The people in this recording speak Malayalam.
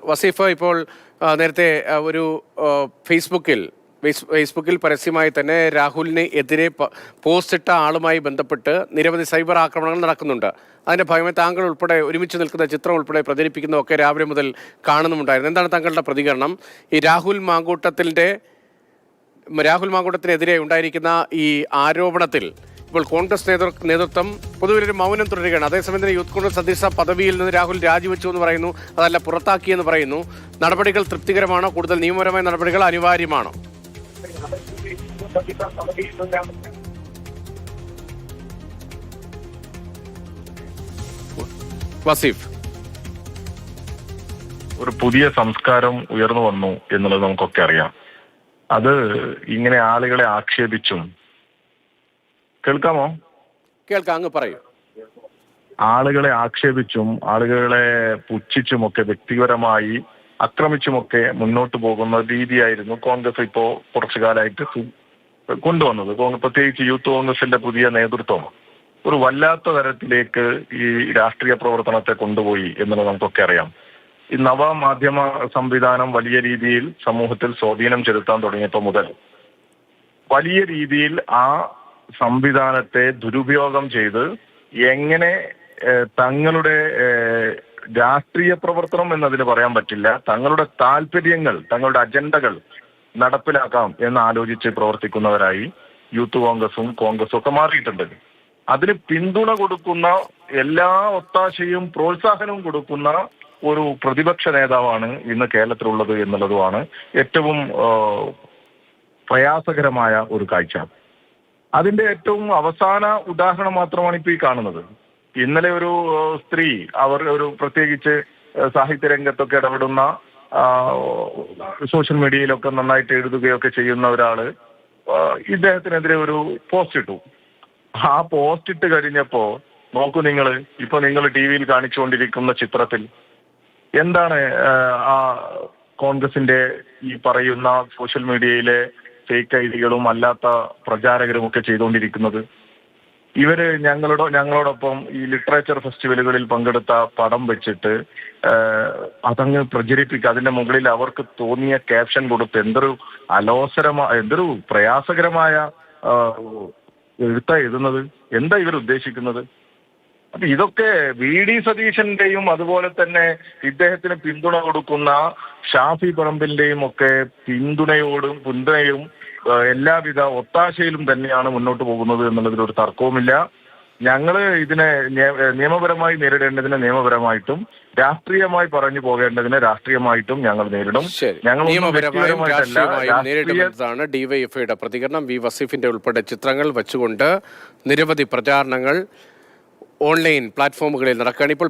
വസീഫ്, ഇപ്പോൾ നേരത്തെ ഒരു ഫേസ്ബുക്കിൽ പരസ്യമായി തന്നെ രാഹുലിന് എതിരെ പോസ്റ്റ് ഇട്ട ആളുമായി ബന്ധപ്പെട്ട് നിരവധി സൈബർ ആക്രമണങ്ങൾ നടക്കുന്നുണ്ട്. അതിന്റെ ഭാഗമായി താങ്കൾ ഉൾപ്പെടെ ഒരുമിച്ച് നിൽക്കുന്ന ചിത്രം ഉൾപ്പെടെ പ്രചരിപ്പിക്കുന്നതൊക്കെ രാവിലെ മുതൽ കാണുന്നുണ്ടായിരുന്നു. എന്താണ് താങ്കളുടെ പ്രതികരണം? ഈ രാഹുൽ മാങ്കൂട്ടത്തിനെതിരെ ഉണ്ടായിരിക്കുന്ന ഈ ആരോപണത്തിൽ ഇപ്പോൾ കോൺഗ്രസ് നേതൃത്വം പൊതുവിൽ ഒരു മൗനം തുടരുകയാണ്. അതേസമയം തന്നെ യൂത്ത് കോൺഗ്രസ് അധ്യക്ഷ പദവിയിൽ നിന്ന് രാഹുൽ രാജിവെച്ചു എന്ന് പറയുന്നു, അതല്ല പുറത്താക്കിയെന്ന് പറയുന്നു. നടപടികൾ തൃപ്തികരമാണോ? കൂടുതൽ നിയമപരമായ നടപടികൾ അനിവാര്യമാണോ? വസീഫ്, ഒരു പുതിയ സംസ്കാരം ഉയർന്നു വന്നു എന്നുള്ളത് നമുക്കൊക്കെ അറിയാം. അത് ഇങ്ങനെ ആളുകളെ ആക്ഷേപിച്ചും, കേൾക്കാമോ? കേൾക്കാം, അങ്ങ് പറയൂ. ആളുകളെ ആക്ഷേപിച്ചും ആളുകളെ പുച്ഛിച്ചുമൊക്കെ വ്യക്തിപരമായി ആക്രമിച്ചുമൊക്കെ മുന്നോട്ട് പോകുന്ന രീതിയായിരുന്നു കോൺഗ്രസ് ഇപ്പോ കുറച്ചു കാലമായിട്ട് കൊണ്ടുവന്നത്. പ്രത്യേകിച്ച് യൂത്ത് കോൺഗ്രസിന്റെ പുതിയ നേതൃത്വം ഒരു വല്ലാത്ത തരത്തിലേക്ക് ഈ രാഷ്ട്രീയ പ്രവർത്തനത്തെ കൊണ്ടുപോയി എന്നുള്ളത് നമുക്കൊക്കെ അറിയാം. ഈ നവമാധ്യമ സംവിധാനം വലിയ രീതിയിൽ സമൂഹത്തിൽ സ്വാധീനം ചെലുത്താൻ തുടങ്ങിയപ്പോൾ മുതൽ വലിയ രീതിയിൽ ആ സംവിധാനത്തെ ദുരുപയോഗം ചെയ്ത് എങ്ങനെ തങ്ങളുടെ രാഷ്ട്രീയ പ്രവർത്തനം എന്നതിന് പറയാൻ പറ്റില്ല, തങ്ങളുടെ താല്പര്യങ്ങൾ, തങ്ങളുടെ അജണ്ടകൾ നടപ്പിലാക്കാം എന്ന് ആലോചിച്ച് പ്രവർത്തിക്കുന്നവരായി യൂത്ത് കോൺഗ്രസും ഒക്കെ മാറിയിട്ടുണ്ട്. അതിന് പിന്തുണ കൊടുക്കുന്ന, എല്ലാ ഒത്താശയും പ്രോത്സാഹനവും കൊടുക്കുന്ന ഒരു പ്രതിപക്ഷ നേതാവാണ് ഇന്ന് കേരളത്തിലുള്ളത് എന്നുള്ളതുമാണ് ഏറ്റവും പ്രയാസകരമായ ഒരു കാഴ്ച. അതിന്റെ ഏറ്റവും അവസാന ഉദാഹരണം മാത്രമാണ് ഇപ്പൊ ഈ കാണുന്നത്. ഇന്നലെ ഒരു സ്ത്രീ, അവർ ഒരു പ്രത്യേകിച്ച് സാഹിത്യ രംഗത്തൊക്കെ ഇടപെടുന്ന, സോഷ്യൽ മീഡിയയിലൊക്കെ നന്നായിട്ട് എഴുതുകയൊക്കെ ചെയ്യുന്ന ഒരാള് ഇദ്ദേഹത്തിനെതിരെ ഒരു പോസ്റ്റ് ഇട്ടു. ആ പോസ്റ്റ് ഇട്ട് കഴിഞ്ഞപ്പോ നോക്കൂ ഇപ്പൊ നിങ്ങൾ ടി.വിയിൽ കാണിച്ചുകൊണ്ടിരിക്കുന്ന ചിത്രത്തിൽ എന്താണ് ആ കോൺഗ്രസിന്റെ ഈ പറയുന്ന സോഷ്യൽ മീഡിയയിലെ ഫേക്ക് ഐഡികളും അല്ലാത്ത പ്രചാരകരും ഒക്കെ ചെയ്തുകൊണ്ടിരിക്കുന്നത്? ഇവര് ഞങ്ങളോടൊപ്പം ഈ ലിറ്ററേച്ചർ ഫെസ്റ്റിവലുകളിൽ പങ്കെടുത്ത പടം വെച്ചിട്ട് അതങ്ങ് പ്രചരിപ്പിക്കുക, അതിന്റെ മുകളിൽ അവർക്ക് തോന്നിയ ക്യാപ്ഷൻ കൊടുത്ത് എന്തൊരു പ്രയാസകരമായ എഴുത്താ എഴുതുന്നത്. എന്താ ഇവർ ഉദ്ദേശിക്കുന്നത്? അപ്പൊ ഇതൊക്കെ വി.ഡി. സതീശന്റെയും അതുപോലെ തന്നെ ഇദ്ദേഹത്തിന് പിന്തുണ കൊടുക്കുന്ന ഷാഫി പറമ്പിലിന്റെയും ഒക്കെ പിന്തുണയും എല്ലാവിധ ഒത്താശയിലും തന്നെയാണ് മുന്നോട്ട് പോകുന്നത് എന്നുള്ളതിൽ ഒരു തർക്കവുമില്ല. ഞങ്ങള് ഇതിനെ നിയമപരമായി നേരിടേണ്ടതിനെ നിയമപരമായിട്ടും രാഷ്ട്രീയമായി പറഞ്ഞു പോകേണ്ടതിനെ രാഷ്ട്രീയമായിട്ടും ഞങ്ങൾ നേരിടും. നേരിടുന്നതാണ് ഡിവൈഎഫ്ഐയുടെ പ്രതികരണം. വി വസീഫിന്റെ ഉൾപ്പെടെ ചിത്രങ്ങൾ വെച്ചുകൊണ്ട് നിരവധി പ്രചാരണങ്ങൾ ഓൺലൈൻ പ്ലാറ്റ്ഫോമുകളിൽ നടക്കുകയാണ് ഇപ്പോൾ.